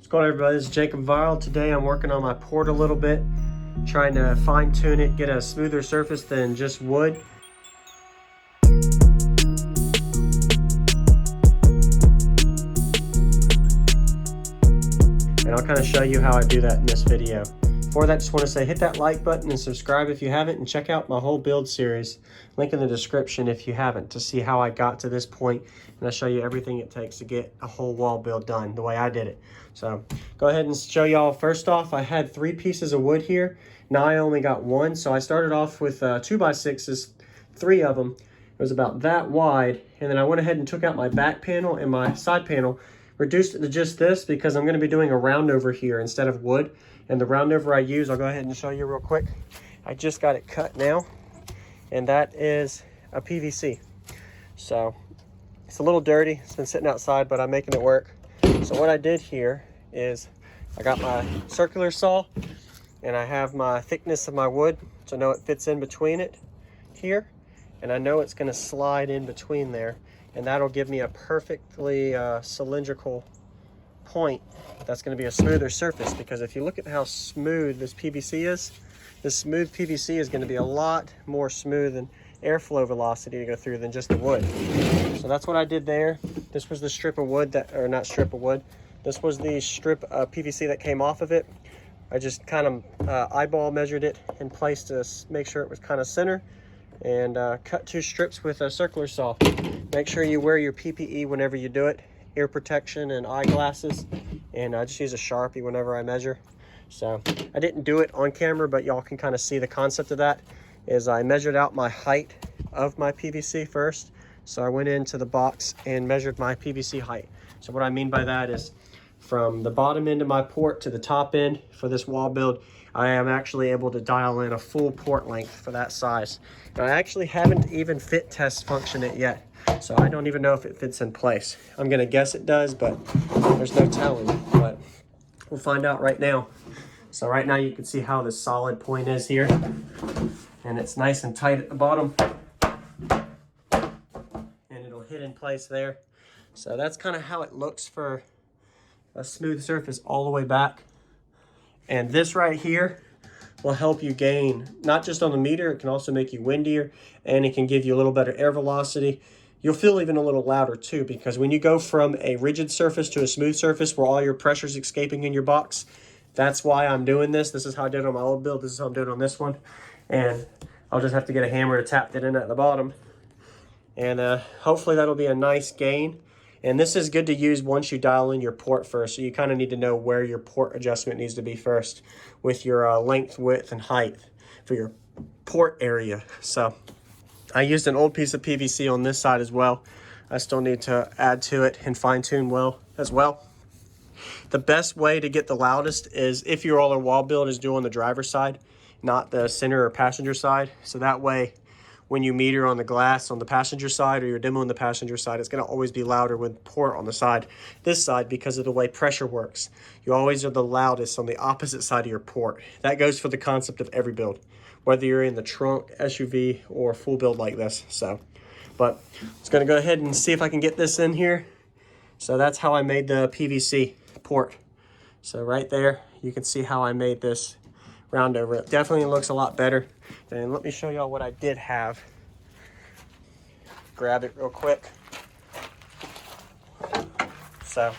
going on, everybody? This is Jacob Viral. Today I'm working on my port a little bit, trying to fine tune it, get a smoother surface than just wood. And I'll kind of show you how I do that in this video. Before that, just want to say hit that like button and subscribe if you haven't, and check out my whole build series. Link in the description if you haven't, to see how I got to this point, and I'll show you everything it takes to get a whole wall build done the way I did it. So go ahead and show y'all. First off, I had 3 pieces of wood here. Now I only got 1, so I started off with 2x6s, 3 of them. It was about that wide, and then I went ahead and took out my back panel and my side panel, reduced it to just this because I'm going to be doing a roundover here instead of wood. And the roundover I use, I'll go ahead and show you real quick. I just got it cut now, and that is a PVC. So it's a little dirty. It's been sitting outside, but I'm making it work. So what I did here is I got my circular saw, and I have my thickness of my wood, so I know it fits in between it here, and I know it's going to slide in between there, and that'll give me a perfectly cylindrical point that's going to be a smoother surface. Because if you look at how smooth this PVC is, this smooth PVC is going to be a lot more smooth and airflow velocity to go through than just the wood. So that's what I did there. This was the strip of wood that, or not strip of wood, this was the strip of PVC that came off of it. I just kind of eyeball measured it in place to make sure it was kind of center, and cut 2 strips with a circular saw. Make sure you wear your PPE whenever you do it, ear protection and eyeglasses, and I just use a Sharpie whenever I measure. So I didn't do it on camera, but y'all can kind of see the concept of that. Is I measured out my height of my PVC first. So I went into the box and measured my PVC height. So what I mean by that is from the bottom end of my port to the top end for this wall build, I am actually able to dial in a full port length for that size. And I actually haven't even fit test function it yet, so I don't even know if it fits in place. I'm gonna guess it does, but there's no telling. But we'll find out right now. So right now you can see how the solid point is here, and it's nice and tight at the bottom, and it'll hit in place there. So that's kind of how it looks for a smooth surface all the way back. And this right here will help you gain, not just on the meter, it can also make you windier, and it can give you a little better air velocity. You'll feel even a little louder too, because when you go from a rigid surface to a smooth surface where all your pressure's escaping in your box, that's why I'm doing this. This is how I did it on my old build. This is how I'm doing it on this one. And I'll just have to get a hammer to tap it in at the bottom. And hopefully that'll be a nice gain. And this is good to use once you dial in your port first. So you kind of need to know where your port adjustment needs to be first with your length, width, and height for your port area. So I used an old piece of PVC on this side as well. I still need to add to it and fine tune well as well. The best way to get the loudest is if your all wall build is due on the driver's side, not the center or passenger side. So that way, when you meter on the glass on the passenger side, or you're demoing the passenger side, it's going to always be louder with port on the side, this side, because of the way pressure works. You always are the loudest on the opposite side of your port. That goes for the concept of every build, whether you're in the trunk, SUV, or full build like this. So, but I'm just going to go ahead and see if I can get this in here. So that's how I made the PVC port. So right there, you can see how I made this roundover. It definitely looks a lot better. And let me show y'all what I did have. Grab it real quick. So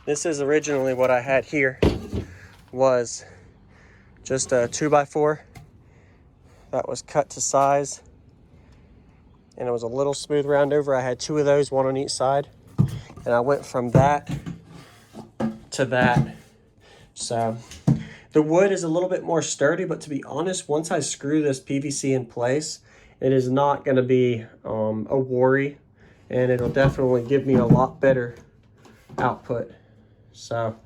this is originally what I had here, was just a 2x4 that was cut to size, and it was a little smooth roundover. I had 2 of those, 1 on each side, and I went from that to that. So the wood is a little bit more sturdy, but to be honest, once I screw this PVC in place, it is not going to be a worry, and it'll definitely give me a lot better output. So,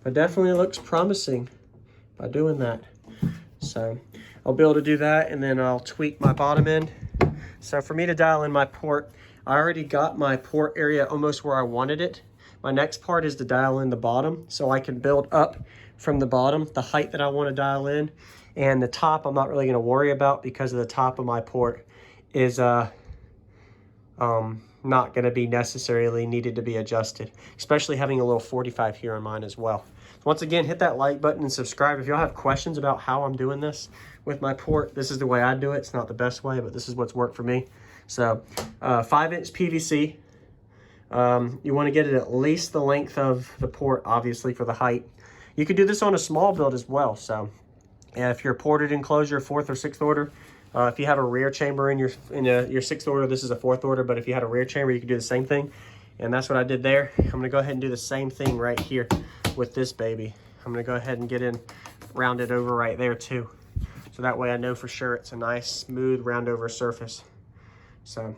but definitely looks promising by doing that. So I'll be able to do that, and then I'll tweak my bottom end. So for me to dial in my port, I already got my port area almost where I wanted it. My next part is to dial in the bottom, so I can build up from the bottom the height that I want to dial in. And the top I'm not really going to worry about, because of the top of my port is not going to be necessarily needed to be adjusted, especially having a little 45 here on mine as well. Once again, hit that like button and subscribe. If y'all have questions about how I'm doing this with my port, this is the way I do it. It's not the best way, but this is what's worked for me. So 5-inch PVC. You want to get it at least the length of the port, obviously, for the height. You could do this on a small build as well. So if you're ported enclosure, 4th or 6th order, if you have a rear chamber in your 6th order, this is a 4th order, but if you had a rear chamber, you could do the same thing. And that's what I did there. I'm going to go ahead and do the same thing right here with this baby. I'm going to go ahead and get in rounded over right there too. So that way I know for sure it's a nice, smooth, round over surface. So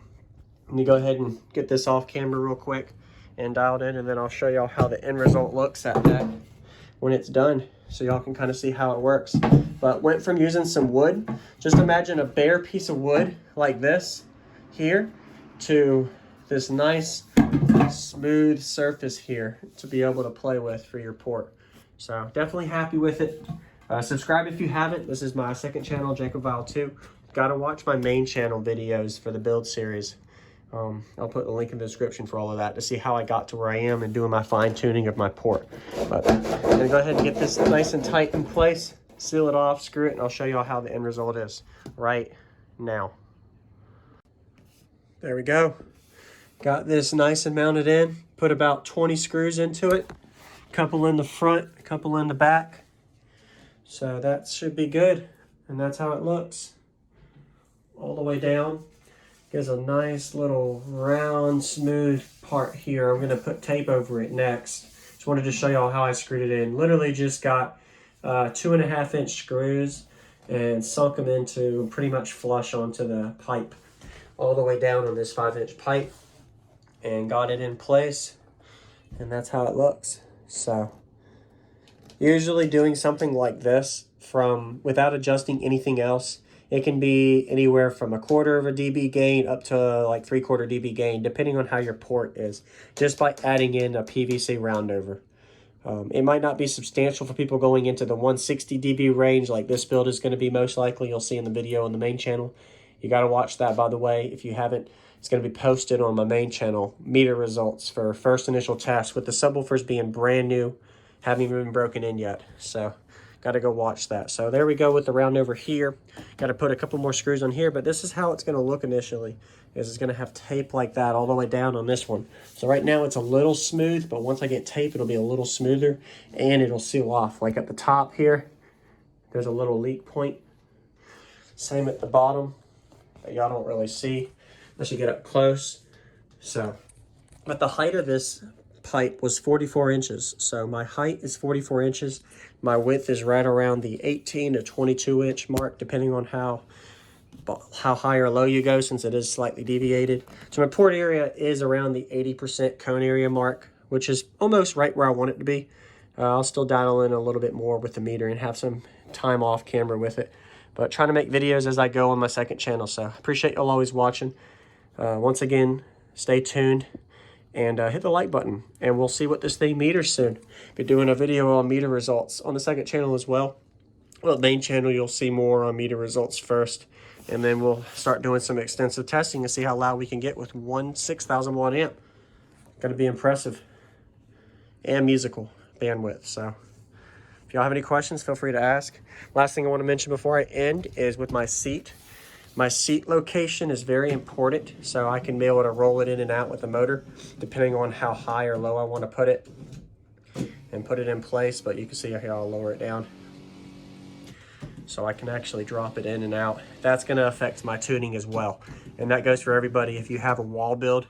let me go ahead and get this off camera real quick and dialed in, and then I'll show y'all how the end result looks at that when it's done, so y'all can kind of see how it works. But went from using some wood, just imagine a bare piece of wood like this here, to this nice smooth surface here to be able to play with for your port. So definitely happy with it. Subscribe if you haven't. This is my second channel, Jacob Vile 2. Gotta watch my main channel videos for the build series. I'll put the link in the description for all of that to see how I got to where I am and doing my fine tuning of my port. But I'm gonna go ahead and get this nice and tight in place, seal it off, screw it, and I'll show you all how the end result is right now. There we go. Got this nice and mounted in. Put about 20 screws into it. A couple in the front, a couple in the back. So that should be good. And that's how it looks. All the way down. Gives a nice little round, smooth part here. I'm gonna put tape over it next. Just wanted to show y'all how I screwed it in. Literally just got 2.5-inch screws and sunk them into pretty much flush onto the pipe. All the way down on this 5-inch pipe. And got it in place. And that's how it looks. So usually doing something like this without adjusting anything else, it can be anywhere from 1/4 dB gain up to like 3/4 dB gain, depending on how your port is, just by adding in a PVC roundover. It might not be substantial for people going into the 160 dB range, like this build is going to be most likely. You'll see in the video on the main channel. You got to watch that, by the way. If you haven't, it's going to be posted on my main channel. Meter results for first initial test with the subwoofers being brand new, haven't even been broken in yet. So got to go watch that. So there we go with the roundover here. Got to put a couple more screws on here, but this is how it's going to look initially. It's going to have tape like that all the way down on this one. So right now it's a little smooth, but once I get tape, it'll be a little smoother and it'll seal off. Like at the top here, there's a little leak point. Same at the bottom that y'all don't really see unless you get up close. So, but the height of this pipe was 44 inches. So my height is 44 inches. My width is right around the 18 to 22 inch mark, depending on how high or low you go, since it is slightly deviated. So my port area is around the 80% cone area mark, which is almost right where I want it to be. I'll still dial in a little bit more with the meter and have some time off camera with it, but trying to make videos as I go on my second channel. So appreciate y'all always watching. Once again, stay tuned and hit the like button, and we'll see what this thing meters soon. Be doing a video on meter results on the second channel as well. Well, main channel, you'll see more on meter results first, and then we'll start doing some extensive testing and see how loud we can get with one 6,000 watt amp. Going to be impressive and musical bandwidth. So if y'all have any questions, feel free to ask. Last thing I want to mention before I end is with my seat. My seat location is very important, so I can be able to roll it in and out with the motor, depending on how high or low I want to put it, and put it in place. But you can see here, I'll lower it down, so I can actually drop it in and out. That's going to affect my tuning as well, and that goes for everybody. If you have a wall build,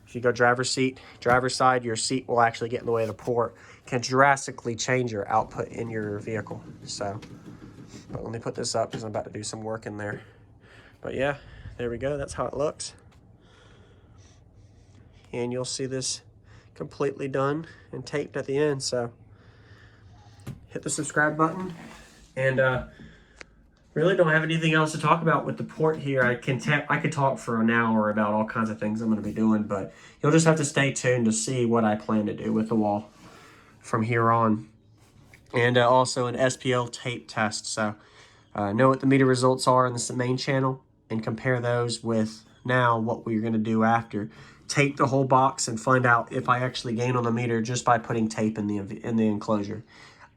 if you go driver's side, your seat will actually get in the way of the port. Can drastically change your output in your vehicle. So, but let me put this up because I'm about to do some work in there. But yeah, there we go. That's how it looks. And you'll see this completely done and taped at the end. So hit the subscribe button. And really don't have anything else to talk about with the port here. I could talk for an hour about all kinds of things I'm going to be doing, but you'll just have to stay tuned to see what I plan to do with the wall from here on. And also an SPL tape test. So know what the meter results are in this main channel, and compare those with now what we're going to do after. tape the whole box and find out if I actually gain on the meter just by putting tape in the enclosure.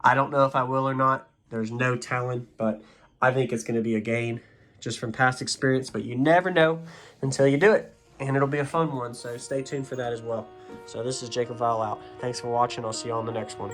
I don't know if I will or not. There's no telling, but I think it's going to be a gain just from past experience, but you never know until you do it, and it'll be a fun one, so stay tuned for that as well. So this is Jacob Vile out. Thanks for watching. I'll see you on the next one.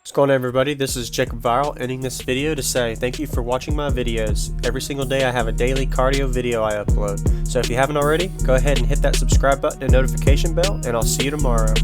What's going on, everybody? This is Jacob Viral, ending this video to say thank you for watching my videos. Every single day I have a daily cardio video I upload. So if you haven't already, go ahead and hit that subscribe button and notification bell, and I'll see you tomorrow.